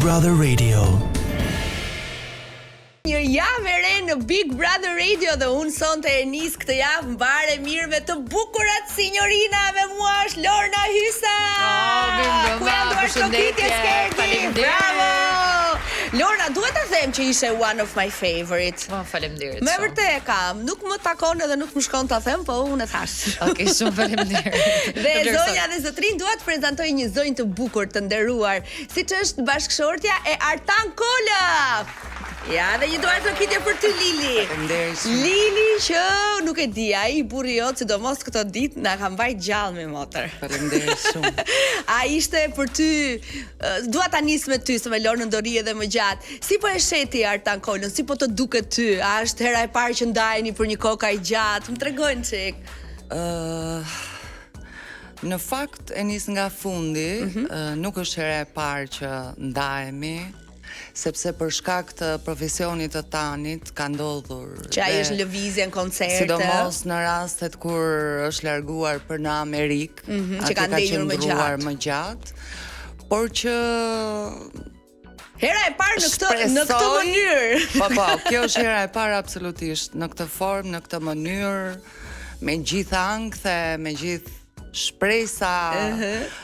Brother Radio. Një javë e re në Big Brother Radio dhe unë sonte e nis këtë javë mbare mirë me të bukurat signorina, me mua është Lorna Hysa. Faleminderit. Bravo! Lorna, duhet ta them që ishe one of my favorite. Faleminderit. Me vërtet kam, nuk më takon edhe nuk më shkon ta them, po unë e thash. Okej, shumë faleminderit. Dhe zonja dhe zotrin dua të prezantoj një zonjë të bukur, të nderuar, siç është bashkëshortja e Artan Kola. Ja, dhe një duar të kitje për ty, Lili. Lili që nuk e di, ai burri jot, sidomos këto ditë na ka mbajt gjallë me motër. Faleminderit shumë. A ishte për ty, dua ta nis me ty, se me Lornën do ri edhe më gjatë. Si po e sheti Artan Kolën, si po të duket ty? A është hera e parë që ndajeni për një kohë kaq gjatë? Më tregojnë çik. Në fakt e nis nga fundi, nuk është hera e parë që ndahemi, sepse për shkak të profesionit të Tanit ka ndodhur që ai është në lëvizje, në koncerte, sidomos në rastet kur është larguar për në Amerikë, që ka ndenjur më gjatë, por që hera e parë në këtë mënyrë. Po, kjo është hera e parë absolutisht, në këtë formë, në këtë mënyrë, me gjithë ankthe, me gjithë shpresa,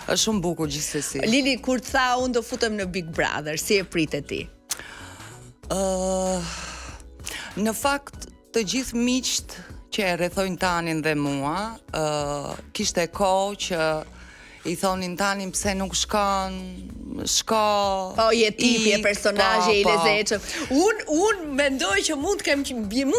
është shumë bukur gjithsesi. Lili, kur të tha unë do futem në Big Brother, si e pritet ti? Në fakt, të gjithë miqt që e rrethojnë Tanin dhe mua, kishte kohë që i thonin Tanin pse nuk shkon, shko. Po, je tipi, je personazhi i lezetshëm. Unë mendoj që mund të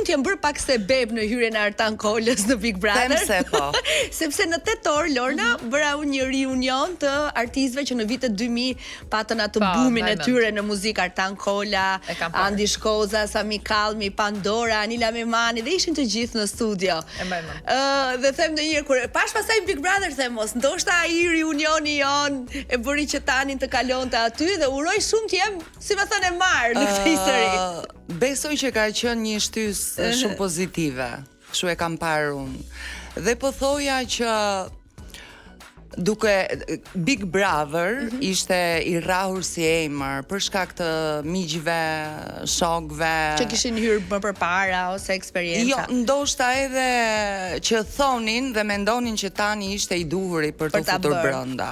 jem bërë pak se beb në hyrjen e Artan Kolës në Big Brother. Them se po. Sepse në tetor, Lorna, bëra unë një riunion të artistëve që në vitet 2000 patën atë bumin e tyre në muzikë, Artan Kola, Andi Shkoza, Sami Kallmi, Pandora, Anila Memani, dhe ishin të gjithë në studio. Dhe them ndonjëherë kur pash pasaj Big Brother, them mos ndoshta ai riunioni jon e bëri që Tanin të kalonte aty dhe uroj shumë të jem, si më thënë, e marrë në këtë histori. Besoj që ka qenë një shtysë shumë pozitive, kështu e kam parë unë. Dhe po thoja që duke Big Brother ishte i rrahur si emër për shkak të miqve, shokëve që kishin hyrë më përpara ose eksperienca. Jo, ndoshta edhe që thonin dhe mendonin që Tani ishte i duhuri për të futur brenda.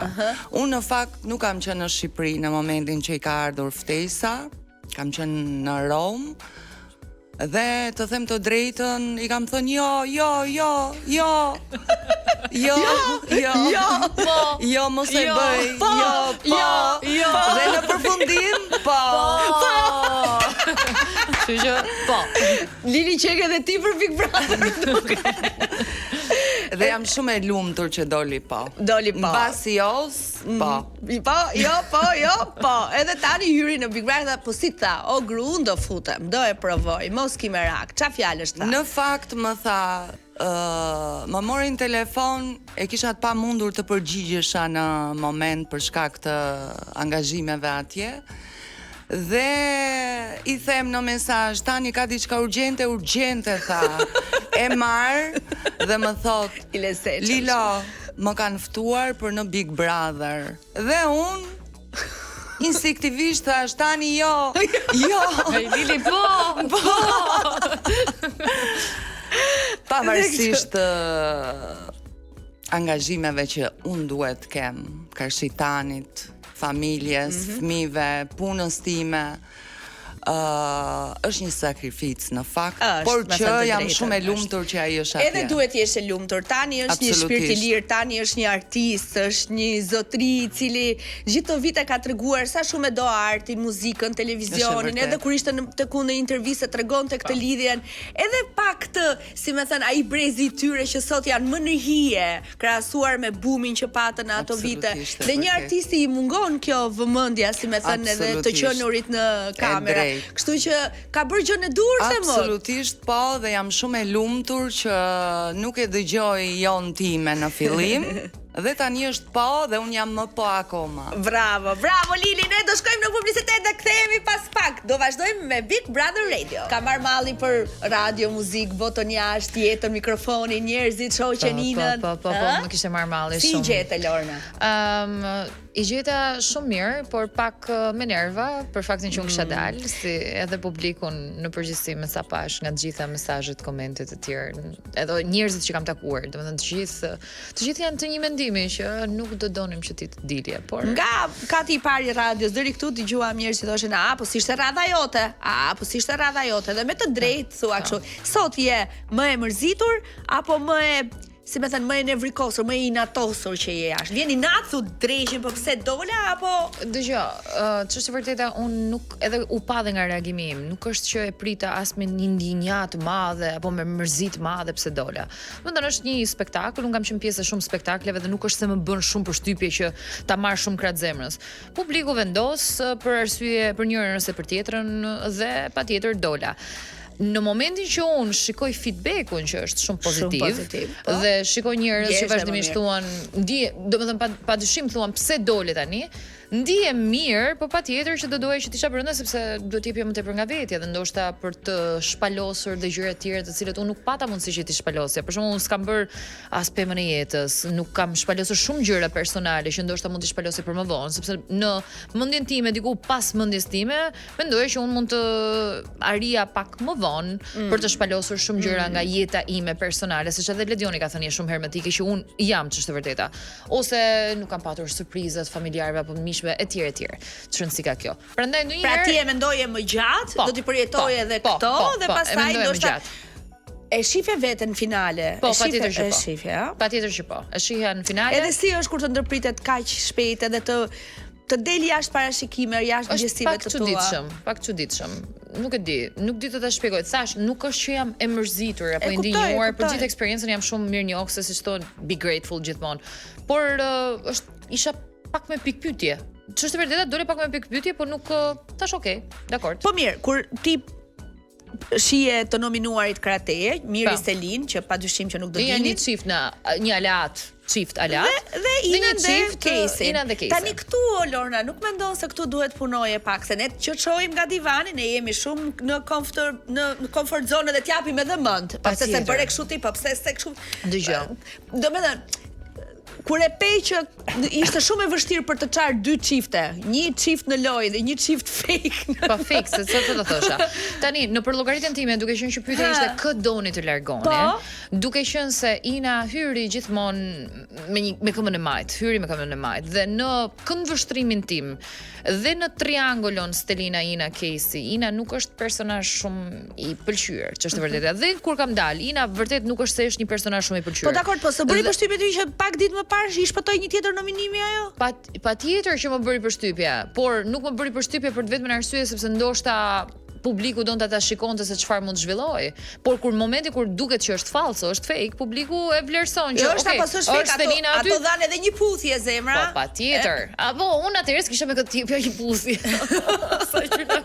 Unë në fakt nuk kam qenë në Shqipëri në momentin që i ka ardhur ftesa, kam qenë në Rom. Dhe të them të drejtën, i kam thënë jo, mos e bëj, dhe në përfundim, po. Kështu po. Lili qek edhe ti për Big Brother. Dhe jam shumë e lumtur që doli po. Mbasi jos, po. Po. Edhe tani hyri në Big Brother, po si tha, o gru, do futem, do e provoj, mos ki merak. Qa fjallësh tha? Në fakt më tha, më morin telefon, e kisha të pa mundur të përgjigjesha në moment për shkak të angazhimeve atje. Dhe i them në mesazh, Tani ka diçka urgjente, tha. E marr dhe më thot, Lilo, më kanë ftuar për në Big Brother. Dhe unë instinktivisht thash, Tani jo. Lili po. Pavarësisht angazhimeve që unë duhet kem, karshi Tanit, familjes, fëmijëve, punës time, është një sakrificë në fakt, por që jam shumë e lumtur që ai është atje. Edhe duhet jesh e lumtur. Tani është një shpirt i lirë, Tani është një artist, është një zotri i cili gjithë këto vite ka treguar sa shumë e do artin, muzikën, televizionin, edhe kur ishte tek unë në intervistë tregonte këtë lidhjen, edhe pak këtë, si më thënë, ai brezi i tyre që sot janë më në hije, krahasuar me bumin që patën ato vite. Dhe një artisti i mungon kjo vëmendja, si më thënë, edhe të qenurit në kamera. Kështu që ka bërë gjën e dur se më. Absolutisht po, dhe jam shumë e lumtur që nuk e dëgjoj jon time në fillim. Dhe tani është po dhe unë jam më po akoma. Bravo, bravo Lili, ne do shkojmë në publicitet dhe kthehemi pas pak. Do vazhdojmë me Big Brother Radio. Ka marrë malli për radio, muzikë, botën jashtë, jetën, mikrofonin, njerëzit, shoqen inën. Po, më kishte marrë malli shumë. Si gjete Lorna? I gjeta shumë mirë, por pak me nerva, për faktin që unë kisha dalë, si edhe publikun në përgjithësi me sa pash nga të gjitha mesazhet, komentet e tjerë, edhe njerëzit që kam takuar, domethënë të gjithë janë të një mendimi që nuk do donim që ti të dilje, por nga kati i parë i radios deri këtu dëgjuam njerëz që thoshin, po si ishte radha jote? Po si ishte radha jote? Dhe me të drejtë thua kështu. Sot je më e mërzitur apo më e si me thënë, më e nevrikosur, më e inatosur që je jashtë. Vjen inat, thu drejshin, po pse dola, apo... Dëgjoj, ç'është e vërteta, unë nuk, edhe u pa dhe nga reagimi im, nuk është që e prita as me një ndinjat madhe, apo me mërzit madhe pse dola. Mëndon është një spektakël, unë kam qenë pjesë e shumë spektakleve dhe nuk është se më bën shumë përshtypje që ta marr shumë krah zemrës. Publiku vendos për arsye për njërin ose për tjetrën dhe patjetër dola. Në momentin që unë shikoj feedbackun që është shumë pozitiv dhe shikoj njerëz që vazhdimisht thuan, domethënë padyshim thuan pse dole tani, ndihem mirë, po patjetër që do doja që t'isha brenda sepse duhet t'jepja më tepër nga vetja dhe ndoshta për të shpalosur dhe gjëra të tjera të cilat unë nuk pata mundësi që t'i shpalosja. Për shembull, unë s'kam bër as pemën e jetës, nuk kam shpalosur shumë gjëra personale që ndoshta mund t'i shpalosja për më vonë, sepse në mendjen time, diku pas mendjes time, mendoj që unë mund të arija pak më vonë për të shpalosur shumë gjëra nga jeta ime personale, siç edhe Ledioni ka thënë shumë hermetike që unë jam ç'është e vërteta. Ose nuk kam patur surprizat familjarëve apo miqve etj. Çrëndsi ka kjo. Prandaj ndonjëherë pra ti e mendoje më gjatë, do t'i përjetoje edhe këto dhe pastaj ndoshta e shifje veten në finale. Po, patjetër që po. E shifje, a? Patjetër që po. E shihja në finale. Edhe si është kur të ndërpritet kaq shpejt edhe të del jashtë parashikime, jashtë gjësive të tua. Pak çuditshëm. Nuk e di, nuk di të ta shpjegoj. Thash, nuk është që jam e mërzitur apo i ndinjuar, për gjithë eksperiencën jam shumë mirënjohëse, siç thon, be grateful gjithmonë. Por isha pak me pikpyetje. Ç'është vërtetë, dole pak me pikpyetje, por nuk thash okay, dakord. Po mirë, kur ti shije të nominuarit krateje, Miri Selin, që padyshim që nuk do dini. Një çift në një aleat, çift aleat. Dhe Ina dhe Casey. Tani këtu Lorna, nuk mendon se këtu duhet punoje pak, se ne që çojmë nga divani, ne jemi shumë në comfort zone dhe t'japim edhe mend. Pse se bëre kështu ti, po pse se kështu. Dëgjoj. Domethënë kur e pej që ishte shumë e vështirë për të çarë dy çifte, një çift në lojë dhe një çift fake. Po fake, se çfarë do thosha. Tani në për llogaritën time, duke qenë që pyetja ishte kë doni të largoni, duke qenë se Ina hyri gjithmonë me këmbën e majt, dhe në këndvështrimin tim dhe në triangulon Stelina Ina Casey, Ina nuk është personazh shumë i pëlqyer, ç'është vërtetë. Dhe kur kam dalë, Ina vërtet nuk është se është një personazh shumë i pëlqyer. Po dakord, po së bëri përshtypje ty që pak ditë më parë i shpëtoi një tjetër nominimi ajo? Patjetër që më bëri përshtypje, por nuk më bëri përshtypje për të vetëm arsye sepse ndoshta publiku donte ta shikonte se çfarë mund të zhvillojë. Por kur momenti kur duket që është falso, është fake, publiku e vlerëson që okay. Është Stelina aty. Ato dhanë edhe një puthje zemra. Po patjetër. Apo unë atëherë s'kisha me këtë jepja një puthje. Sa gjëra.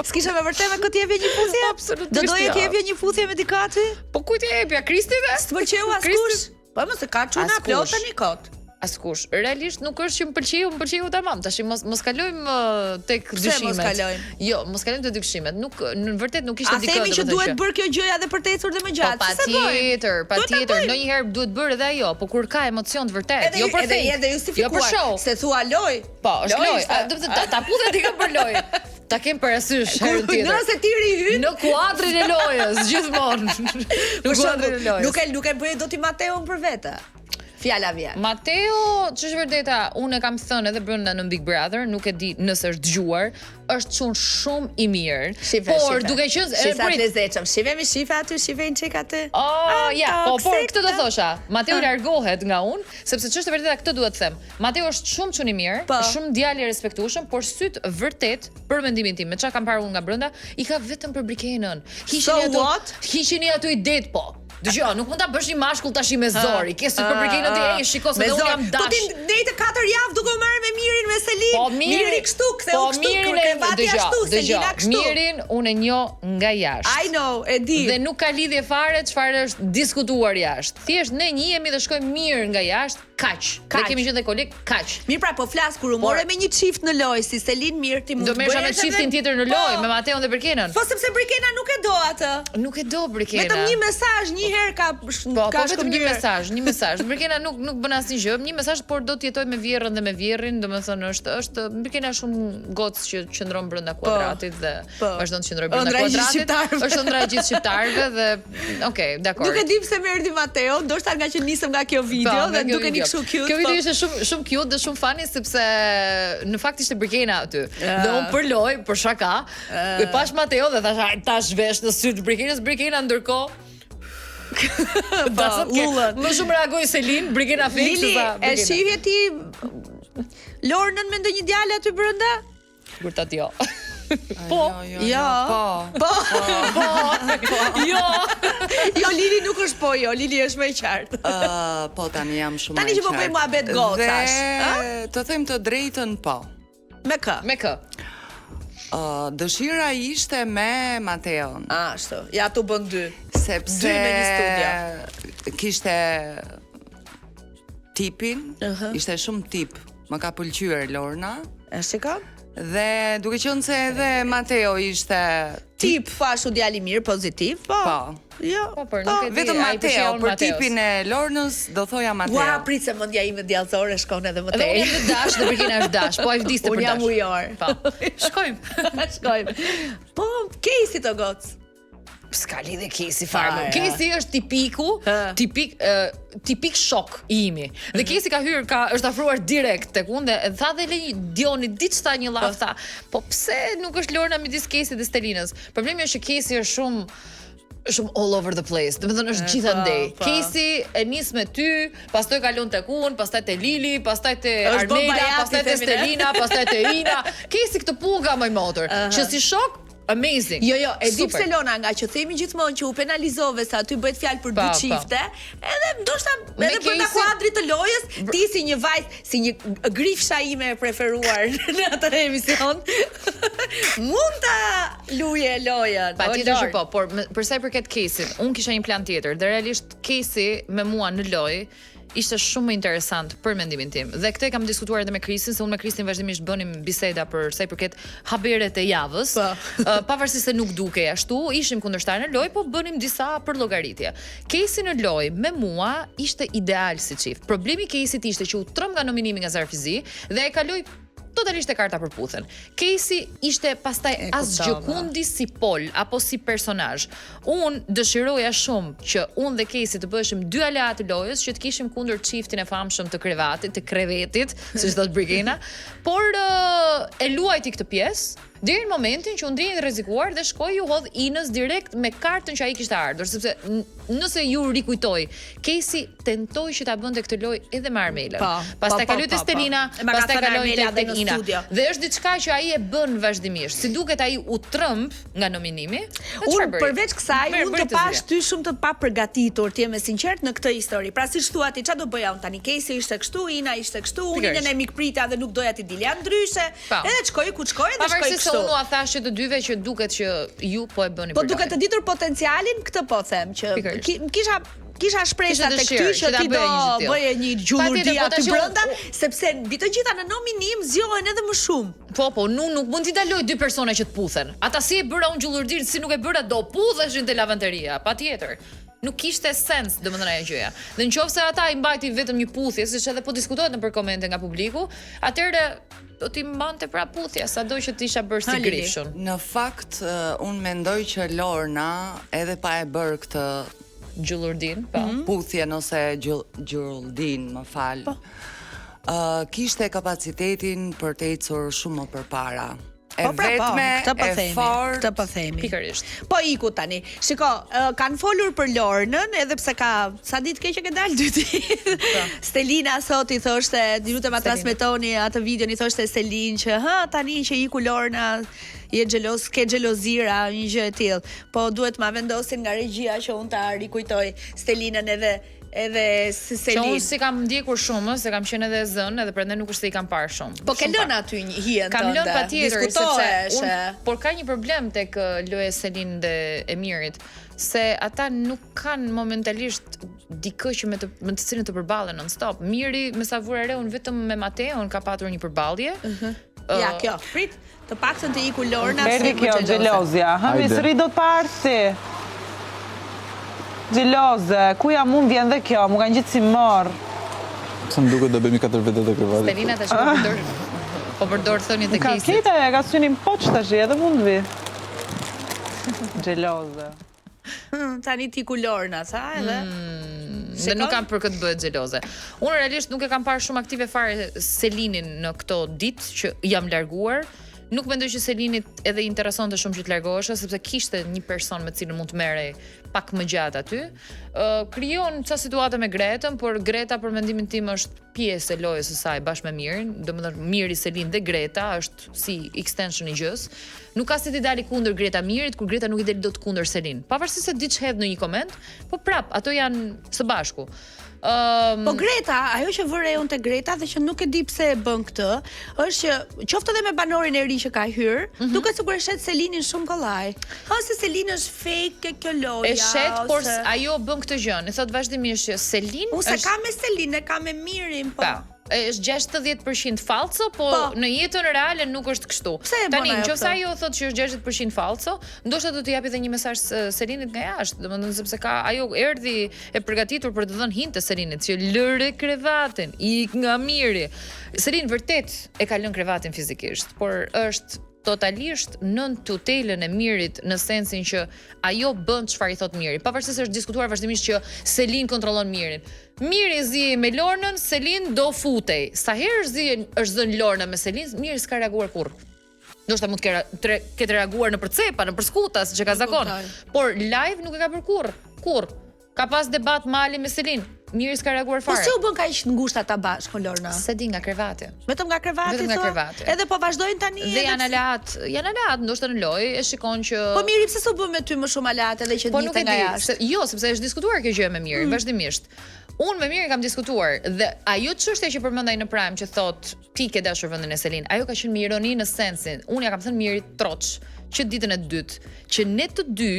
S'kisha me vërtet me këtë jepja një puthje? Absolutisht. Do doje të jepja një puthje me dikati? Po kujt e jepja? Kristive? S'pëlqeu askush? Po mos e ka çuna plota një kot. Askush. Realisht nuk është që më pëlqeu tamam. Tash mos kalojmë tek dyshimet. Mos kalojmë. Jo, mos kalojmë te dyshime. Nuk në vërtet nuk ishte dikë. A themi që duhet bërë kjo gjëja edhe për të ecur dhe më gjatë. Po patjetër. Ndonjëherë duhet bërë edhe ajo, po kur ka emocion të vërtet, jo për fake. Edhe justifikuar. Se thua loj. Po, është loj. Do të thotë ta puthet ti për loj. Ta kem parasysh herën tjetër. Nëse ti rihyn në kuadrin e lojës gjithmonë. Në kuadrin e lojës. Nuk e bëj dot i Mateun për vete. Fjala vjen. Mateo, ç'është vërteta, unë kam thënë edhe brenda në Big Brother, nuk e di nëse është dëgjuar, është çun shumë i mirë. Por duke qenë shifa të lezetshëm, shifemi shifa aty, shifejnë çik aty. Por këtë do thosha. Mateo largohet nga unë, sepse ç'është vërteta këtë duhet të them. Mateo është shumë çun i mirë, shumë djalë i respektueshëm, por syt vërtet për mendimin tim, me çka kam parë unë nga brenda, i ka vetëm për Brikenën. Hiqini ato i det po. Dëgjoj, nuk mund ta bësh një mashkull tash me zor. I ke sy për Brikenën ti, shikoj se unë jam dash. Po ti dete 4 javë duke u marrë me Mirin me Selin. Po Miri kështu, ktheu kështu, krevati ashtu, Selina kështu. Mirin unë e njoh nga jashtë. I know, e di. Dhe nuk ka lidhje fare çfarë është diskutuar jashtë. Thjesht ne njihemi dhe shkojmë mirë nga jashtë. kaq. Ne kemi qenë dhe koleg kaq. Mirë pra, po flas kur u more me një çift në lojë si Selin mirë ti mund të bësh. Do merresha me çiftin tjetër në lojë, me Mateon dhe Brikenën. Po sepse Brikena nuk e do atë. Nuk e do Brikena. Vetëm një mesazh një herë ka vetëm një mesazh. Brikena nuk bën asnjë gjë, një mesazh, por do të jetoj me vjerrën dhe me vjerrin, domethënë është Brikena shumë gocë që qëndron brenda kuadratit dhe vazhdon të qëndrojë brenda kuadratit. Është ëndra e gjithë shqiptarëve dhe okay, dakor. Nuk e di pse më erdhi Mateo, ndoshta nga që nisëm nga kjo video dhe dukeni kështu cute. Kjo video ishte shumë cute dhe shumë funny sepse në fakt ishte Brikena aty. Dhe unë për lojë, për shaka, e pash Mateo dhe thash, tash vesh në sy të Brikenës, Brikena ndërkohë më shumë reagoi Selin, Brikena fix se sa Brikena. E shihje ti Lornën me ndonjë djalë aty brenda? Kurtat jo. Jo, Lili nuk është po, Lili është më e qartë. Po tani jam shumë. Tani që po bëj muhabet gocash. Të them të drejtën po. Me kë? Me kë? Dëshira ishte me Mateon. Ashtu. Ja tu bën dy. Sepse dy në një studio. Kishte tipin, ishte shumë tip. Më ka pëlqyer Lorna. E shikon? Dhe duke qenë se edhe Mateo ishte tip fashu djali mirë, pozitiv, po. Jo, vetëm Mateo, për tipin e Lornës do thoja Mateo. Ua, prit se mendja ime djallësore shkon edhe më tej. Unë jam të dash dhe Brikena është dash, po ai vdiste për dash. Unë jam ujor. Po. Shkojmë. Po, Casey të gocë. S'ka lidhje Casey fare. Casey është tipik shok i imi. Dhe Casey ka hyrë, është afruar direkt tek unë dhe tha dhe Dioni diçta një llaf tha, po pse nuk është Lorna midis Casey dhe Stelinës? Problemi është që Casey është shumë all over the place. Domethënë është gjithandej. Casey e nis me ty, pastaj kalon tek unë, pastaj te Lili, pastaj te Armela, pastaj te Stelina, pastaj te Ina. Casey këtë puga më motor. Që si shok amazing. Jo, e di pse Lona nga që themi gjithmonë që u penalizove sa aty bëhet fjalë për dy çifte, edhe ndoshta edhe brenda kuadrit të lojës, ti si një vajzë, si një grifsha ime e preferuar në atë emision, mund ta luje lojën. Patjetër që po, por për sa i përket Casey-t, unë kisha një plan tjetër, dhe realisht Casey me mua në lojë ishte shumë interesant për mendimin tim. Dhe këtë kam diskutuar edhe me Kristin, se unë me Kristin vazhdimisht bënim biseda për sa i përket haberet e javës. Pavarësisht se nuk dukej ashtu, ishim kundërshtar në lojë, po bënim disa për llogaritje. Casey në lojë me mua ishte ideal si çift. Problemi i Casey-t ishte që u trëm nga nominimi nga Zarfizi dhe e kaloi totalisht e karta përputhen. Casey ishte pastaj asgjëkundi si pol apo si personazh. Unë dëshiroja shumë që unë dhe Casey të bëheshim dy aleat të lojës, që të kishim kundër çiftin e famshëm të krevetit, siç thot Brigena, por e luajti këtë pjesë deri në momentin që u ndjenjë rrezikuar dhe shkoi u hodh Inës direkt me kartën që ai kishte ardhur, sepse nëse ju rikujtoj, Casey tentoi që ta bënte këtë lojë edhe me Armelën. Pastaj kaloi te Stelina, pastaj kaloi tek Ina. Dhe është diçka që ai e bën vazhdimisht. Si duket ai u trëmb nga nominimi. Unë përveç kësaj, unë të pash ty shumë të papërgatitur, të jem e sinqert në këtë histori. Pra siç thua ti, çfarë do bëja unë tani? Casey ishte kështu, Ina ishte kështu, unë ne mikpritja dhe nuk doja ti dilja ndryshe. Edhe shkoi ku shkoi dhe shkoi kështu. Unë a thashë të dyve që duket që ju po e bëni për. Po duket të ditur potencialin, këtë po them që kisha shpresa tek ty që ti do bëje një gjullurdi aty brenda, sepse mbi të gjitha në nominim zgjohen edhe më shumë. Po, nuk mund t'i daloj dy persona që të puthen. Ata si e bëra unë gjullurdin, si nuk e bëra do putheshin te lavanteria, patjetër. Nuk kishte sens domethënë ajo gjëja. Dhe nëse ata i mbajti vetëm një puthje, siç edhe po diskutohet nëpër komente nga publiku, atëherë do t'i mbante pra puthja, sado që t'isha bërë si grifshun. Në fakt, unë mendoj që Lorna, edhe pa e bërë këtë gjullurdin, puthjen ose gjullurdin, më fal, kishte kapacitetin për të ecur shumë më përpara. Këtë po themi. Pikërisht. Po iku tani. Shiko, kanë folur për Lornën, edhe pse ka sa ditë keq që ke dalë 2 ditë. Stelina sot i thoshte, lutem ma transmetoni atë videon, i thoshte Selin që tani që iku Lorna je xheloz, ke xhelozira, një gjë e tillë. Po duhet ma vendosin nga regjia që unë ta rikujtoj Stelinën edhe edhe si Selin. Që unë si kam ndjekur shumë, se kam qenë edhe zënë, edhe prandaj nuk është se i kam parë shumë. Po ke lënë aty një hijen tënde. Kam lënë patjetër, sepse por ka një problem tek loja e Selin dhe Emirit, se ata nuk kanë momentalisht dikë që me të cilën të përballen non-stop. Miri, me sa vura re, unë vetëm me Mateon ka patur një përballje. Ja, kjo, prit, të paktën të iku Lorna Berdi kjo, xhelozja. Hëmi, sëri do të parë si. Xheloze, ku jam unë vjen dhe kjo, mu kanë gjithë si morë. Pse më duket do bëmi 4 vete të krevatit. Stelina tash po përdor thënien të Ka kesit. keta, ka synin poç tash, edhe mund vi. Xheloze. Tani ti ku Lorna, sa edhe? Dhe nuk kam për këtë bëhet xheloze. Unë realisht nuk e kam parë shumë aktive fare Selinin në këto ditë që jam larguar. Nuk mendoj që Selinit edhe interesonte shumë që të largohesha, sepse kishte një person me cilën mund të merrej pak më gjatë aty. Krijon ca situata me Gretën, por Greta për mendimin tim është pjesë e lojës së saj bashkë me Mirin, domethënë Miri, Selin dhe Greta është si extension i gjës. Nuk ka se ti dali kundër Greta Mirit, kur Greta nuk i del dot kundër Selin. Pavarësisht se diç hedh në një koment, po prap, ato janë së bashku. Po Greta, ajo që vëre unë te Greta dhe që nuk e di pse e bën këtë, është që qoftë edhe me banorin e ri që ka hyrë, duket sikur e shet Selinin shumë kollaj. Ha se Selin është fake kjo loja. E shet, por ajo bën këtë gjë. E thot vazhdimisht që Selin Unë ka me Selin, e ka me Mirin, po. Është 60% falso, po në jetën reale nuk është kështu. Tani, nëse ajo thotë që është 60% falso, ndoshta do të japi edhe një mesazh Selinit nga jashtë, domethënë sepse ajo erdhi e përgatitur për të dhënë hinte Selinit që lëre krevatin, ik nga Miri. Selin vërtet e ka lënë krevatin fizikisht, por është totalisht nën tutelën e Mirit në sensin që ajo bën çfarë i thot Miri. Pavarësisht se është diskutuar vazhdimisht që Selin kontrollon Mirin. Miri zi me Lornën, Selin do futej. Sa herë është zënë Lorna me Selin, Miri s'ka reaguar kurrë. Ndoshta mund të ketë reaguar në përcepa, në përskuta, siç e ka zakon. Por live nuk e ka bërë kurrë. Ka pas debat Mali me Selin. Miri s'ka reaguar fare. Po si u bën kaq ngushtë ata bashkë Lorna? Se di nga krevati. Vetëm nga krevati. Vetëm nga krevati. Edhe po vazhdojnë tani. Dhe janë aleat, ndoshta në lojë e shikon që Po Miri pse s'u bën me ty më shumë aleat edhe që dite nga jashtë? Jo, sepse është diskutuar kjo gjë me Mirin vazhdimisht. Unë me Mirin kam diskutuar dhe ajo çështje që përmendaj në Prime që thot ti ke dashur vendin e Selin, ajo ka qenë me ironi në sensin. Unë ja kam thënë Mirit troç që ditën e dytë që ne të dy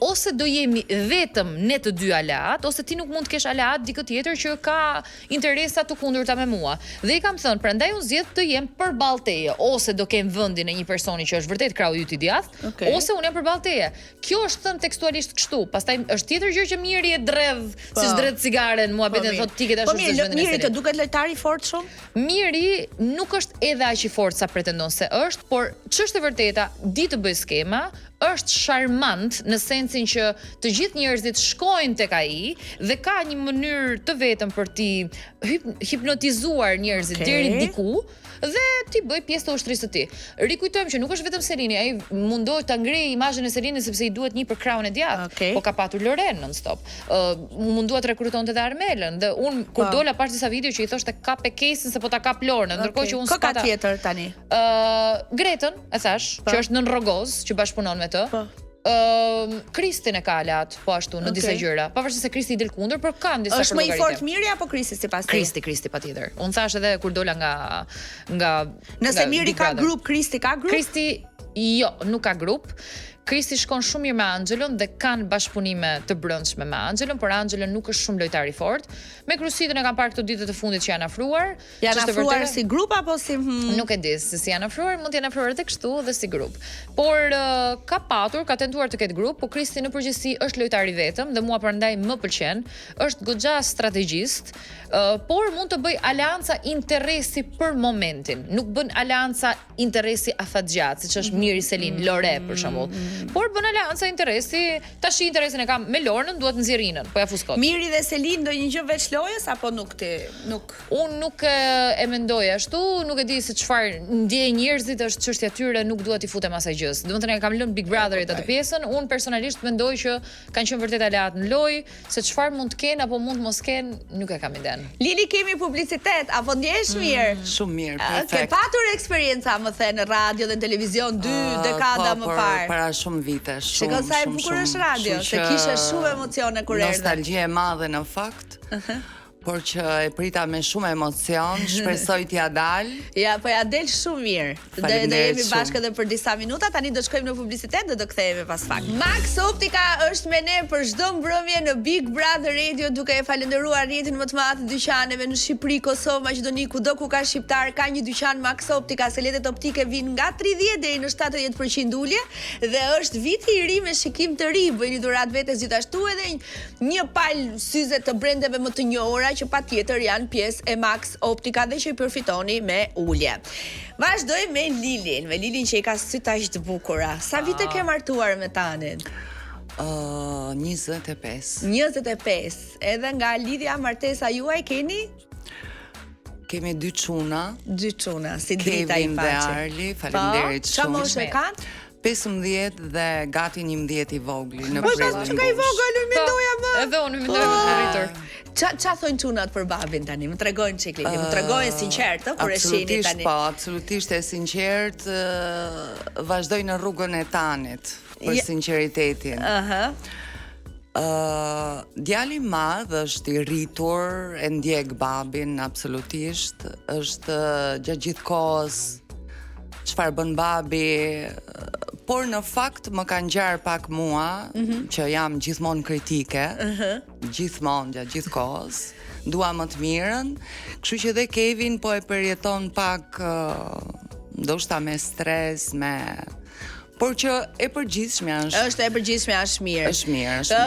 ose do jemi vetëm ne të dy aleat, ose ti nuk mund të kesh aleat dikë tjetër që ka interesa të kundërta me mua. Dhe i kam thënë, prandaj unë zgjedh të jem përballë teje, ose do kem vendin e një personi që është vërtet krau yt i djathtë, ose unë jam përballë teje. Kjo është thënë tekstualisht kështu. Pastaj është tjetër gjë që Miri e dredh, siç dredh cigaren, muhabetin thotë ti ke dashur të vendin e Miri të duket lojtar i fortë shumë? Miri nuk është edhe aq i fortë sa pretendon se është, por ç'është e vërteta, di të bëj skema, është charmant në sensin që të gjithë njerëzit shkojnë tek ai dhe ka një mënyrë të vetëm për t'i hipnotizuar njerëzit deri diku dhe ti bëj pjesë të ushtrisë të tij. Rikujtojmë që nuk është vetëm Selini, ai mundohet ta ngrej imazhin e Selinit sepse i duhet një për krahun e djathtë, po ka patur Loren non-stop. Munduat të rekrutonte edhe Armelën dhe un kur dola pas disa video që i thoshte kap e kesin se po ta kap Lorën, ndërkohë që un s'ka tjetër tani. Gretën, e thash, që është nën Rogoz, që bashkëpunon me të. Kristin e ka alat po ashtu në disa gjëra. Pavarësisht se Kristi i del kundër, por kanë disa është më i fortë Miri apo Kristi sipas teje? Kristi patjetër. Unë thash edhe kur dola nga Nëse Miri ka grup, Kristi ka grup? Kristi jo, nuk ka grup. Kristi shkon shumë mirë me Angelën dhe kanë bashkëpunime të brendshme me Angelën, por Angela nuk është shumë lojtar i fortë. Me Krusitën e kanë parë këto ditë të fundit që janë afruar. Janë afruar si grup apo si Nuk e di se si janë afruar, mund të jenë afruar edhe kështu dhe si grup. Por ka tentuar të ketë grup, por Kristi në përgjithësi është lojtar i vetëm dhe mua prandaj më pëlqen. Është goxha strategjist, por mund të bëj aleanca interesi për momentin. Nuk bën aleanca interesi afatgjat, siç është Miri Selin, Lore për shembull. Por bën aleanca interesi, tash interesin e kam me Lornën, duhet nxjerrinën, po ja fuskot. Miri dhe Selin ndonjë gjë veç lojës apo nuk? Unë nuk e mendoj ashtu, nuk e di se çfarë ndjej njerëzit, është çështja e tyre, nuk dua t'i futem asaj gjës. Domethënë e kam lënë Big Brotherit atë pjesën, unë personalisht mendoj që kanë qenë vërtet aleat në lojë, se çfarë mund të kenë apo mund mos kenë, nuk e kam iden. Lili, kemi publicitet, apo ndjehesh mirë? Shumë mirë, perfekt. Ke patur eksperjenca, më the, në radio dhe në televizion 2 dekada më parë? Para shumë vite, Shikoj sa e bukur është radio, se kishe shumë emocione kur erdhe. Nostalgji e madhe në fakt. Por që e prita me shumë emocion, shpresoj t'ja dal. Ja, po ja del shumë mirë. Do jemi bashkë edhe për disa minuta, tani do shkojmë në publicitet dhe do kthehemi pas pak. Max Optika është me ne për çdo mbrëmje në Big Brother Radio, duke e falendëruar rrjetin më të madh të dyqaneve në Shqipëri, Kosovë, Maqedoni, kudo ku ka shqiptar, ka një dyqan Max Optika, se letët optike vijnë nga 30 deri në 70% ulje dhe është viti i ri me shikim të ri. Bëni dhurat vetes gjithashtu edhe një palë syze të brendeve më të njohura që pa tjetër janë pjesë e Max Optika dhe që i përfitoni me ulje. Vazhdoj me Lilin që i ka sytë aq të bukura. Sa vite ke martuar me Tanin? 25. 25. Edhe nga lidhja martesa juaj keni? Kemi 2 çuna. 2 çuna, si drita i Kevin dhe Arli, faleminderit shumë. Çfarë moshë kanë? 15 dhe gati 11 i vogli në Po pas që ka i vogël, unë mendoja më. Edhe unë mendoja më të rritur. Qa thonë çunat për babin tani? Më tregojnë çik Lili, më tregojnë sinqert, kur e shihni tani. Po, absolutisht e sinqert, vazhdoj në rrugën e Tanit për sinqeritetin. Djali madh është i rritur, e ndjek babin absolutisht, është gjatë gjithë kohës çfarë bën babi, por në fakt më ka ngjar pak mua, që jam gjithmonë kritike, gjithmonë gjatë gjithë kohës, dua më të mirën, kështu që dhe Kevin po e përjeton pak, ndoshta me stres, por që e përgjithshme është. Është e përgjithshme, është mirë. Është mirë.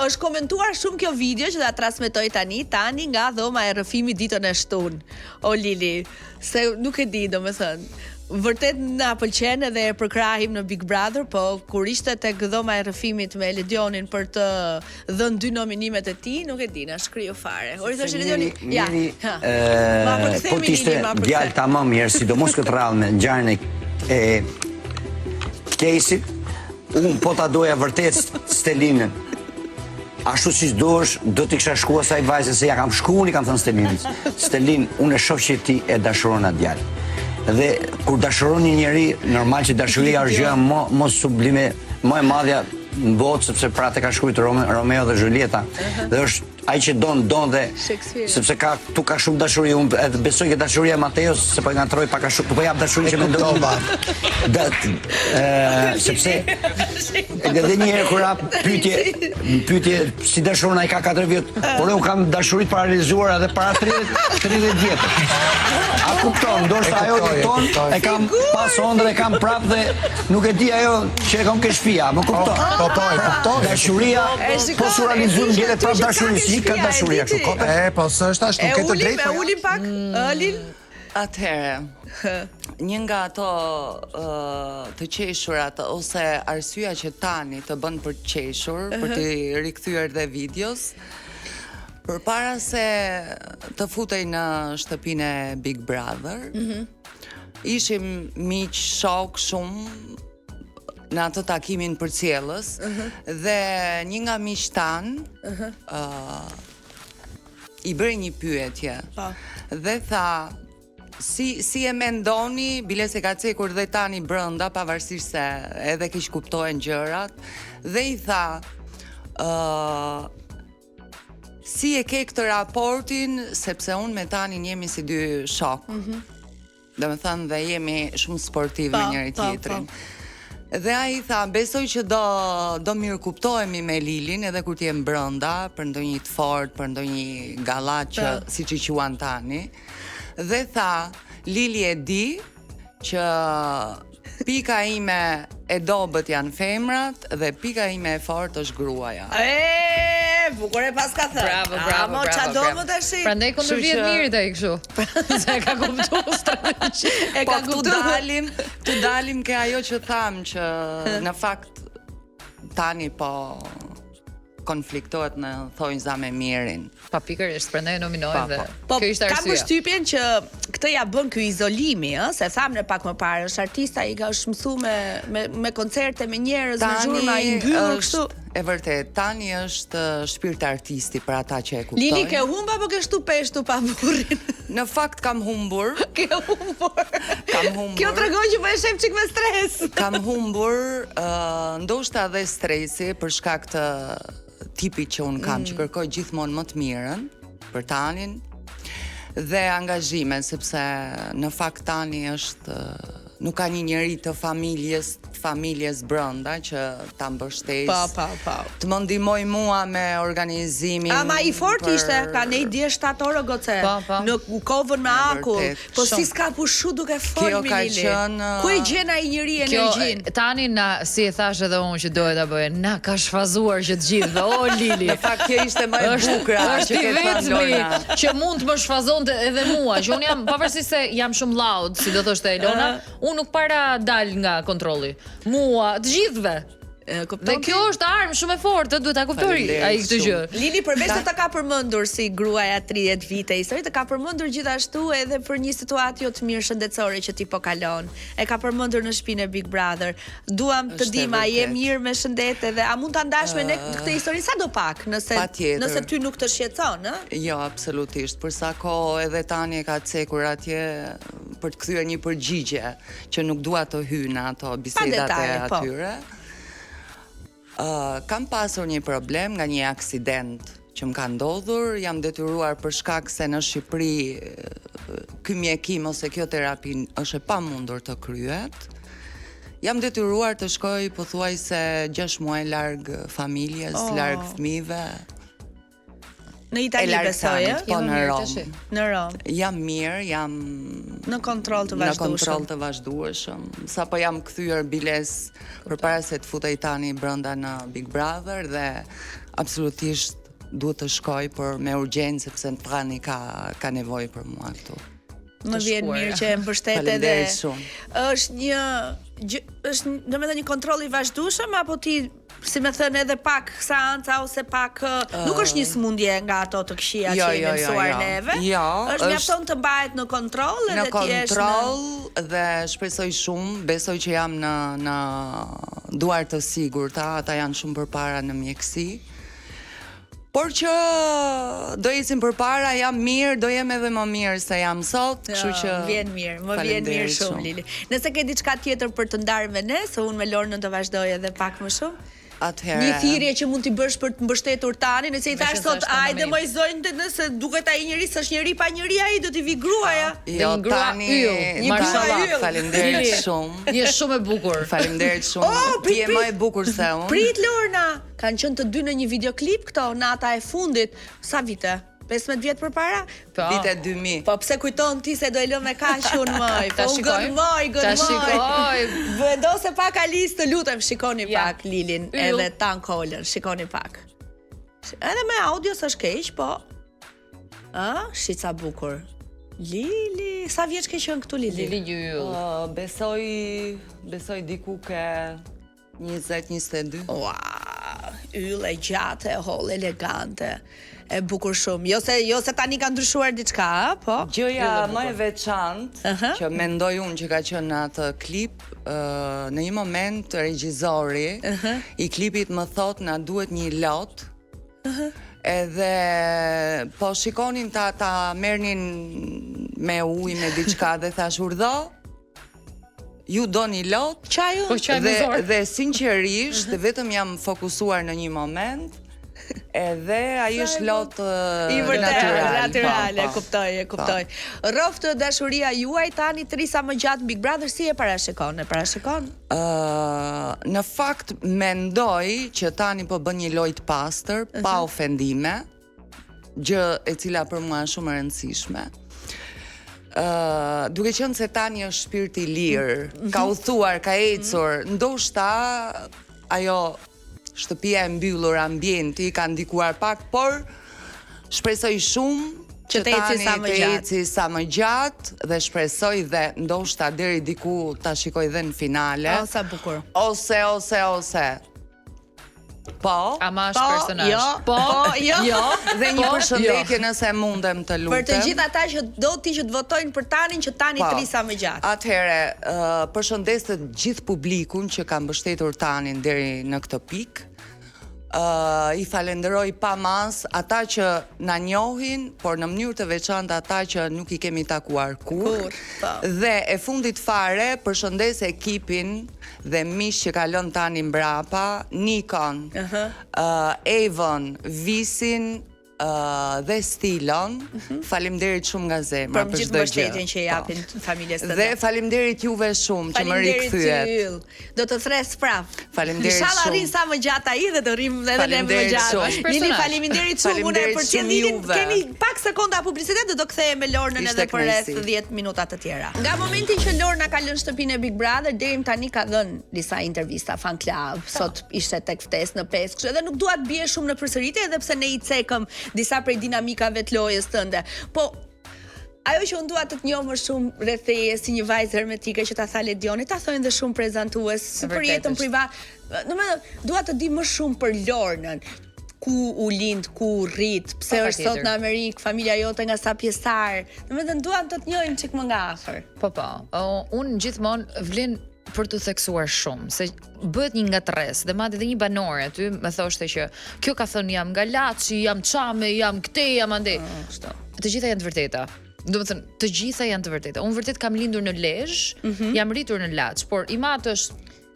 Është komentuar shumë kjo video që ta transmetoj tani nga dhoma e rrëfimit ditën e shtunë. O Lili, se nuk e di, domethënë. Vërtet na pëlqen edhe e përkrahim në Big Brother, po kur ishte tek dhoma e rrëfimit me Ledionin për të dhënë 2 nominimet e tij, nuk e di, na shkriu fare. Ori thoshte Ledioni, ja. Po t'ishte djalë tamam mirë, sidomos këtë radhë me ngjarjen e Kesit, unë po ta doja vërtet Stelinën. Ashtu si duhesh, do t'i kisha shkuar asaj vajze se ja kam shkuar, i kam thënë Stelinës. Stelin, unë e shoh që ti e dashuron atë djalë. Dhe kur dashuron një njeri, normal që dashuria është gjëja më sublime, më e madhja në botë, sepse prate ka shkruajtur Romeo dhe Julieta. Dhe është ai që don dhe sepse tu ka shumë dashuri, unë edhe besoj që dashuria e Mateos se po ngatroj pak a shumë, po jap dashuri që mendoj. Sepse edhe një herë kur hap pyetje si dashuron ai ka 4 vjet, por unë kam dashuri të paralizuar edhe para 30 vjet. A kupton, ndoshta ajo ton e kam pas ondër, e kam prap dhe nuk e di ajo që e kam ke shtëpia, më kupton. Po, e kupton. Dashuria po suralizohet ngjelet prap dashurisë. Ka dashuria kështu kote. Po s'është ashtu, ke të drejtë. E ulim pak, Lil. Atëherë, një nga ato të qeshurat ose arsyeja që tani të bën për të qeshur, për të rikthyer dhe videos, përpara se të futej në shtëpinë e Big Brother, ishim miq shok shumë në atë takimin për cjellës, dhe një nga miqtë tan i bëri një pyetje dhe tha si e mendoni, bile se ka cekur dhe tani brenda, pavarësisht se edhe kish kuptohen gjërat, dhe i tha si e ke këtë raportin, sepse unë me Tanin jemi si 2 shok, dhe me thënë dhe jemi shumë sportiv me njëri tjetrin. Dhe ai tha, besoj që do mirë kuptohemi me Lilin edhe kur t'jem brenda, për ndonjë të fortë, për ndonjë galla që siç i quan tani. Dhe tha, Lili e di që pika ime e dobët janë femrat dhe pika ime e fortë është gruaja. Bukur e pas ka thënë. Bravo. Çado më tash. Prandaj kundër vjet mirë ai kështu. Se ka kuptuar strategji. Po tu dalim ke ajo që tham që në fakt tani po konfliktohet në thonjza me mirin. Pa pikërisht, prandaj e nominoj dhe Po, kjo ishte kam arsyeja. përshtypjen që këtë ja bën ky izolimi, se thamë pak më parë, është artista, i ka mësuar me koncerte, me njerëz, me zhurma, i mbyllur kështu. e vërtet, Tani është shpirt artisti për ata që e kuptojnë. Lili, ke humba apo ke shtu peshtu pa burrin? Në fakt kam humbur. Ke humbur. Kam humbur. Kjo tregon që po e shef çik me stres. Kam humbur, ndoshta edhe stresi për shkak të tipit që un kam, që kërkoj gjithmonë më të mirën për Tanin dhe angazhime, sepse në fakt Tani është nuk ka një njeri të familjes brenda që ta mbështes. Po. Të më ndihmoj mua me organizimin. Ama i fort ishte, ka ne dje 7 orë goce. Po. Në kovën me akull. Po si s'ka pushu duke fort Kjo mi ka Lili. qenë, Ku e gjen ai njeri energjin? Tani na, si e thash edhe unë që doja ta bëj, na ka shfazuar që të gjithëve. O Lili. Në fakt kjo ishte më e bukur Është që i ke thënë Lorna. vetmi që mund të më shfazonte edhe mua, që unë jam pavarësisht se jam shumë loud, si do thoshte Elona, unë nuk para dal nga kontrolli. Mua, të gjithëve. Dhe kjo është armë shumë e fortë, duhet ta kuptoj ai këtë gjë. Lili përveç se ta ka përmendur si gruaja 30 vite histori, të ka përmendur gjithashtu edhe për një situatë jo të mirë shëndetësore që ti po kalon. E ka përmendur në shtëpinë e Big Brother. Duam të dim a je mirë me shëndet edhe a mund ta ndash me ne këtë histori sadopak, nëse ty nuk të shqetëson, ë? Jo, absolutisht. Për sa kohë edhe Tani e ka cekur atje për të kthyer një përgjigje që nuk dua të hyj në ato bisedat e atyre. Kam pasur një problem nga një aksident që më ka ndodhur, jam detyruar për shkak se në Shqipëri ky mjekim ose kjo terapi është e pamundur të kryhet. Jam detyruar të shkoj pothuajse 6 muaj larg familjes, larg fëmijëve. Në Itali besoj, po në Rom. Në Rom. Jam mirë, jam në kontroll të vazhdueshëm. Në kontroll të vazhdueshëm. Sapo jam kthyer biles përpara se të futej Tani brenda në Big Brother dhe absolutisht duhet të shkoj për me urgjencë sepse Tani ka nevojë për mua këtu. Më vjen mirë që e mbështet edhe. Është domethënë një kontroll i vazhdueshëm apo ti si më thënë edhe pak seanca ose pak nuk është një smundje nga ato të këqija që jemi mësuar neve. Është mjafton të mbahet në kontroll edhe ti jesh në kontroll dhe shpresoj shumë, besoj që jam në duar të sigurta, ata janë shumë përpara në mjeksi. Por që do ecim përpara, jam mirë, do jem edhe më mirë se jam sot, kështu që vjen mirë, më vjen mirë shumë Lili. Nëse ke diçka tjetër për të ndarë me ne, se unë me Lornën të vazhdoj edhe pak më shumë. Atëherë. Një thirrje që mund t'i bësh për të mbështetur Tanin, nëse i thash sot, hajde më zonjtë, nëse duket ai njeri s'është njeri pa njeri, ai do t'i vi gruaja. Jo, Tani, mashallah, faleminderit shumë. Je shumë e bukur. Faleminderit shumë. Ti je më e bukur se unë. Prit Lorna, kanë qenë të dy në një videoklip këto, nata e fundit. Sa vite? 15 vjet përpara? Vite 2000. Po pse kujton ti se do e lëm me kaq unë më? Po gërmoj. Ta shikoj. Vendose pak Alice, të lutem, shikoni pak Lilin edhe Tan Kolën, shikoni pak. Edhe me audio s'është keq, po. Shica bukur. Lili, sa vjeç ke qenë këtu Lili? Lili Gjyll. Besoj diku ke 20-22. Ua, yll e gjatë, e holl, elegante. E bukur shumë. Jo se tani ka ndryshuar diçka, po. Gjëja më e veçantë që mendoj unë që ka qenë në atë klip, në një moment regjizori i klipit më thot na duhet një lot. Edhe po shikonin ta merrnin me ujë me diçka dhe thash urdhë. Ju doni lot? Çaju? Dhe sinqerisht vetëm jam fokusuar në një moment. Edhe ai është lot natyrale, e kuptoj. Rroft dashuria juaj tani të risa më gjatë Big Brother si e parashikon? Në fakt mendoj që tani po bën një lojë të pastër, pa ofendime, gjë e cila për mua është shumë e rëndësishme. Duke qenë se tani është shpirt i lirë, ka udhëtuar, ka ecur, ndoshta ajo shtëpia e mbyllur, ambienti ka ndikuar pak, por shpresoj shumë që tani të eci sa më gjatë dhe shpresoj dhe ndoshta deri diku ta shikoj dhe në finale. Sa bukur. Ose. Po. Ama është personazh. Jo. Dhe një përshëndetje nëse mundem të lutem. Për të gjithë ata që do të votojnë për Tanin që Tani të risa më gjatë. Atëherë, përshëndes të gjithë publikun që ka mbështetur Tanin deri në këtë pikë. I falenderoj pa mas ata që na njohin, por në mënyrë të veçantë ata që nuk i kemi takuar kur. Dhe e fundit fare përshëndes ekipin dhe miq që kalon tani mbrapa, Nikon, Avon, Visin, dhe Stilon. Faleminderit shumë nga zemra për gjithë çdo gjë. mbështetjen që japin familjes tënde. Dhe faleminderit juve shumë që më rikthyet. Do të thres prap. Faleminderit shumë. Inshallah rrin sa më gjatë ai dhe të rrim edhe ne më gjatë. Jeni faleminderit shumë unë për qendrimin. Kemi pak sekonda publicitet dhe do kthehem me Lornën edhe për rreth 10 minuta të tjera. Nga momenti që Lorna ka lënë shtëpinë e Big Brother deri tani ka dhënë disa intervista fan club. Sot ishte tek ftesë në Peskë, kështu edhe nuk dua të bie shumë në përsëritje edhe pse ne i cekëm disa prej dinamikave të lojës tënde. Po ajo që unë dua të njoh më shumë rreth teje si një vajzë hermetike që ta tha Ledioni, ta thonë dhe shumë prezantues, si për jetën privat. Domethënë, dua të di më shumë për Lornën. Ku u lind, ku u rrit, pse është sot në Amerikë, familja jote nga sa pjesëtar. Domethënë, duam të njohim çik më nga afër. Po. Unë gjithmonë vlen për të theksuar shumë, se bëhet një ngatres, dhe madje edhe një banore aty më thoshte që kjo ka thënë jam nga Laçi, jam Çame, jam këtej, jam ande. Të gjitha janë të vërteta. Do të thënë, të gjitha janë të vërteta. Unë vërtet kam lindur në Lezhë, jam rritur në Laç, por i matë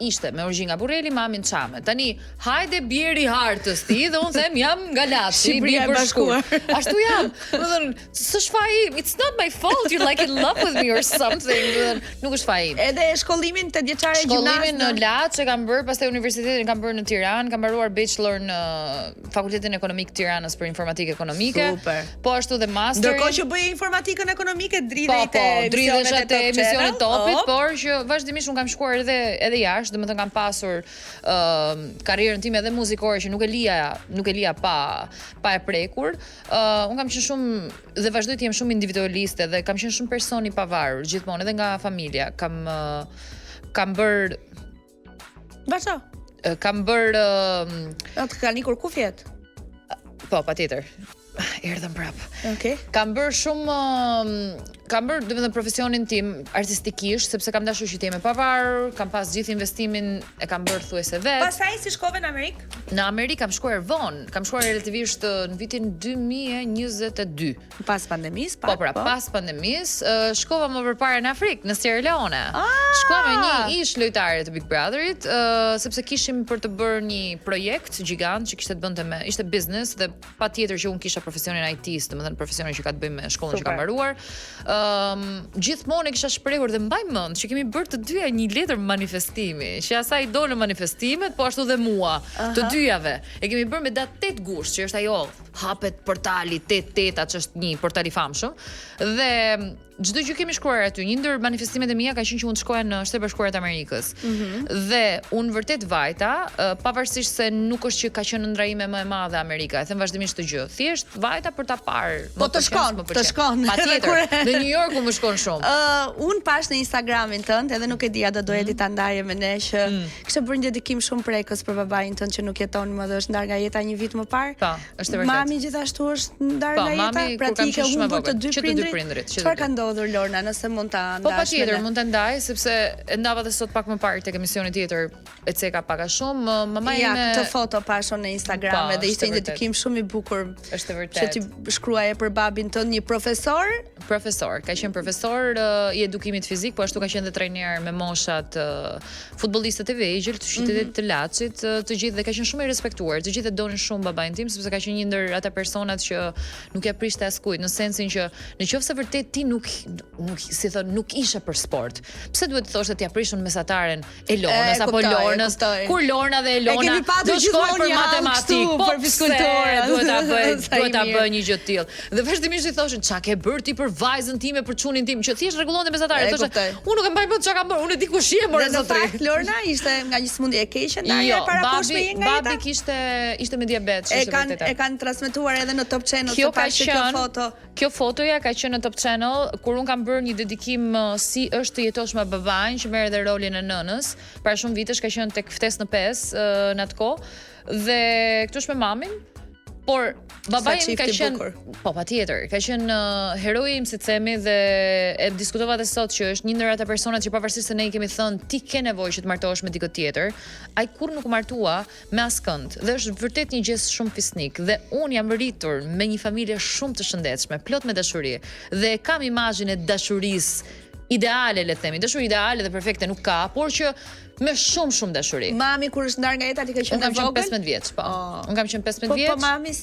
ishte me origjinë nga Burreli, mamin Çame. Tani, hajde bjeri hartës ti dhe unë them jam nga Laçi, Shqipëria e Bashkuar. Ashtu jam. Do të thënë, s'është faji, it's not my fault, you're like in love with me or something. Do të thënë, nuk është faji. Edhe shkollimin të vjeçare gjimnaz. Shkollimin në Laç e kam bërë, pastaj universitetin kam bërë në Tiranë, kam mbaruar bachelor në Fakultetin Ekonomik të Tiranës për informatikë ekonomike. Super. Po ashtu dhe master. Ndërkohë që bëje informatikën ekonomike, dridhej te emisionet topit, por që vazhdimisht unë kam shkuar edhe jashtë. Domethënë kam pasur karrierën time edhe muzikore që nuk e lija pa e prekur. Unë kam qenë shumë dhe vazhdoj të jem shumë individualiste dhe kam qenë shumë person i pavarur gjithmonë edhe nga familja. Kam bërë Vazhdo. Kam bërë Atë ka nikur kufjet. Po, patjetër. Erdhëm prap. Okej. Kam bërë shumë domethënë profesionin tim artistikisht, sepse kam dashur që të jem e pavarur, kam pas gjithë investimin e kam bërë thuajse vet. Pastaj si shkove në Amerikë? Në Amerikë kam shkuar vonë, kam shkuar relativisht në vitin 2022. Pas pandemisë, Po, pas pandemisë, shkova më përpara në Afrikë, në Sierra Leone. Shkova me një ish lojtare të Big Brotherit, sepse kishim për të bërë një projekt gjigant që kishte të bënte me ishte business dhe patjetër që unë kisha profesionin IT-s, domethënë profesionin që ka të bëjë me shkollën që kam mbaruar. Gjithmonë e kisha shprehur dhe mbaj mend që kemi bërë të dyja një letër manifestimi, që asaj dolën manifestimet, po ashtu dhe mua, të dyjave. E kemi bërë me datë 8 gusht, që është ajo hapet portali 88, që është një portal i famshëm, dhe çdo gjë kemi shkruar aty. Një ndër manifestimet e mia ka qenë që unë të shkoja në Shtetet Bashkuara të Amerikës. Dhe unë vërtet vajta, pavarësisht se nuk është që ka qenë ndrojime më e madhe Amerika, e them vazhdimisht të gjë. Thjesht vajta për ta parë. Po të shkon. Patjetër. Në New York më shkon shumë. Unë pash në Instagramin tënd, edhe nuk e dija do doje ti ta ndaje me ne që kishte bërë një dedikim shumë prekës për babain tënd që nuk jeton më dhe është ndar nga jeta një vit më parë. Po, është vërtet. Mami gjithashtu është ndar nga jeta, pra ti ke humbur të dy prindrit. Çfarë ka ndodhur Lorna, nëse mund ta ndash? Po patjetër, mund ta ndaj sepse e ndava dhe sot pak më parë tek emisioni tjetër e ceka pak a shumë. Mama ime këtë foto pashon në Instagram dhe ishte një dedikim shumë i bukur. Është vërtet. Që ti shkruaje për babin tënd, një profesor, ka qenë profesor i edukimit fizik, po ashtu ka qenë dhe trajner me moshat futbollistët e vegjël të qytetit të Laçit, të gjithë dhe ka qenë shumë i respektuar. Të gjithë e donin shumë babain tim sepse ka qenë një ndër ata personat që nuk ja prishte askujt, në sensin që nëse vërtet ti nuk ishe për sport. Pse duhet të thoshte t'ia prishun mesataren Elonës apo Lornës? Kur Lorna dhe Elona do shkojnë për matematikë, po për fizkulturë, duhet ta bëj një gjë të tillë. Dhe vazhdimisht i thoshin çka ke bërë ti për vajzën time, për çunin tim, që thjesht rregullonte mesataren. Thoshte, unë nuk e mbaj mend çka kam bërë, unë e di kush je, more zotri. Lorna ishte nga një sëmundje e keqe, ndaj parakoshme nga jeta. Babi ishte me diabet, është vërtetë. E kanë transmetuar edhe në Top Channel të pashë kjo foto. Kjo fotoja ka qenë në Top Channel kur un kam bërë një dedikim si është të jetosh me babain që merr edhe rolin e nënës. Para shumë vitesh ka qenë tek ftesë në 5 në atë kohë dhe këtu është me mamin. Por babai im ka çift i qenë, bukur. po patjetër, ka qenë heroi im si themi dhe e diskutova edhe sot që është një ndër ata personat që pavarësisht se ne i kemi thënë ti ke nevojë që të martohesh me dikë tjetër, ai kur nuk u martua me askënd dhe është vërtet një gjë shumë fisnik dhe un jam rritur me një familje shumë të shëndetshme, plot me dashuri dhe kam imazhin e dashurisë ideale, le të themi, dashuri ideale dhe perfekte nuk ka, por që me shumë dashuri. Mami kur është ndar nga jeta ti ka qenë Unë kam qenë vogël? 15 vjeç, po. Unë kam qenë 15 Po vjeç. mami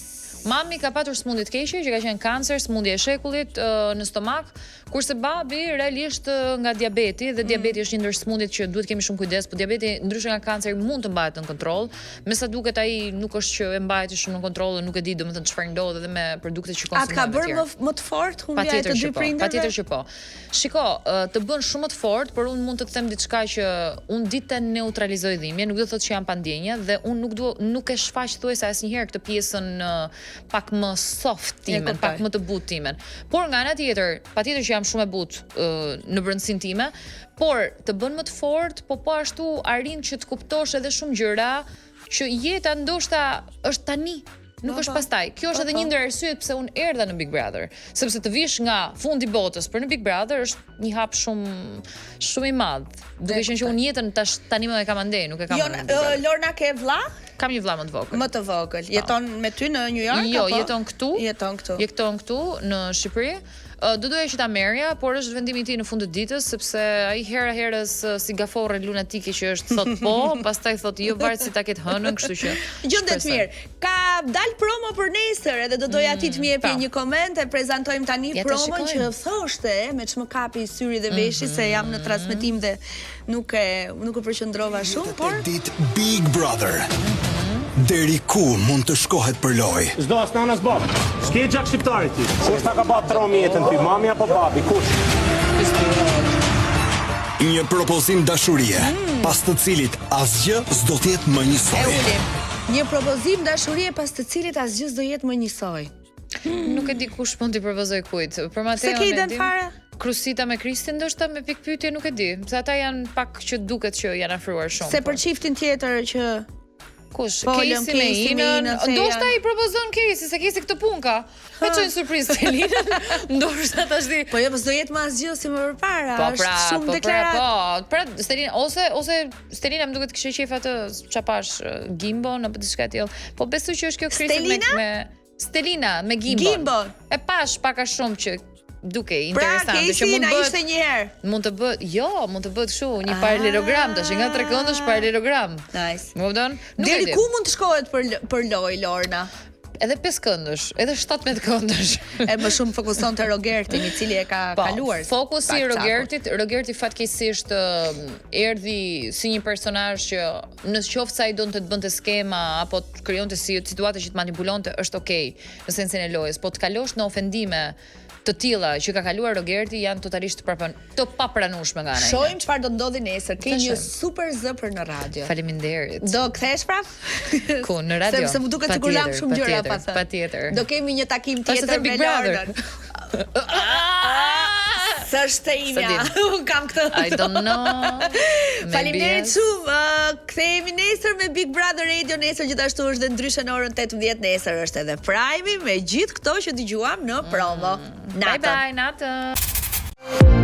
Mami ka patur smundje të keqe, që ka qenë kancer, smundje e shekullit në stomak, kurse babi realisht nga diabeti dhe diabeti është një ndër smundjet që duhet kemi shumë kujdes, po diabeti ndryshe nga kanceri mund të mbahet në kontroll. Me sa duket ai nuk është që e mbajti shumë në kontroll dhe nuk e di domethënë çfarë ndodh edhe me produktet që konsumojmë. A ka bërë më të fortë humbja e të dy prindërve? Patjetër që po. Shiko, të bën shumë të fortë, por unë mund të them diçka që unë di të neutralizoj dhimbjen, nuk do të thotë që jam pa ndjenja dhe unë nuk e shfaq thuajse asnjëherë këtë pjesën pak më soft timen, pak më të butë timen. Por nga ana tjetër, patjetër që jam shumë e butë në brendësinë time, por të bën më të fortë, po ashtu arrin që të kuptosh edhe shumë gjëra që jeta ndoshta është tani. Nuk është pastaj. Kjo është edhe një ndër arsyet pse unë erdha në Big Brother, sepse të vish nga fundi i botës për në Big Brother është një hap shumë i madh. Duke qenë që unë jetën tani më e kam andej, nuk e kam. Lorna ke vlla? Kam një vlla më të vogël. Më të vogël. Jeton me ty në New York Jo, apo? jeton këtu. Jeton këtu në Shqipëri. Do doja që ta merrja, por është vendimi i tij në fund të ditës sepse ai hera herës si gaforre lunatike që është thot po, pastaj thot jo varet si ta ketë hënën, kështu që. Gjendet mirë. Ka dal promo për nesër, edhe do doja ti të më jepje një koment, e prezantojmë tani promon që thoshte me çmë kapi syri dhe veshi se jam në transmetim dhe nuk u përqendrova shumë, por ditë Big Brother. Deri ku mund të shkohet për lojë? Çdo as nana as bab. S'ke gjak shqiptarit ti. Kush ta ka bërë tromi jetën ty, mami apo babi? Kush? Një propozim dashurie, pas të cilit asgjë s'do të jetë më njësoj. Një propozim dashurie pas të cilit asgjë s'do jetë më njësoj. Nuk e di kush mund t'i propozoj kujt. Për Mateo se ke iden fare? Krusita me Kristin ndoshta me pikë pyetje nuk e di. Se ata janë pak që duket që janë afruar shumë. Se për çiftin tjetër që kush? Kesi me Inën. Ndoshta i propozon Kesi, se Kesi këtë punë ka. Me çojnë surprizë Stelinën. Ndoshta tash di. Po jo, s'do jetë më asgjë si më përpara. Është shumë deklarat. Pra Stelina ose Stelina më duket kishte qejf atë çapash Gimbon apo diçka tjetër. Po besoj që është kjo Krisi me Stelina me Gimbon. E pash pak a shumë që duke interesante që mund të bëhet. Ishte një herë. Mund të bëhet, mund të bëhet kështu, një paralelogram, tash nga 3 këndësh paralelogram. Nice. Më kupton? Deri ku mund të shkohet për lojë Lorna? Edhe 5 këndësh, edhe 17 këndësh. E më shumë fokuson te Rogertin, i cili e ka kaluar. Fokusi i Rogerti fatkeqësisht erdhi si një personazh që në qoftë se ai donte të bënte skema apo të krijonte situata që të manipulonte, është okay në sensin e lojës, po të kalosh në ofendime të tilla që ka kaluar Rogerti janë totalisht të papranueshme nga ana ime. Shohim çfarë do ndodhi nesër. Ke një super zë për në radio. Faleminderit. Do kthesh prap? Ku në radio? Sepse më duket sikur lam shumë gjëra pa thënë. Patjetër. Do kemi një takim tjetër me Lornën. S'është imja. Un kam këtë. I don't know. Faleminderit shumë. Kthehemi nesër me Big Brother Radio. Nesër gjithashtu është dhe ndryshe në orën 18 nesër është edhe Prime me gjithë këto që dëgjuam në promo. Bye bye, natën.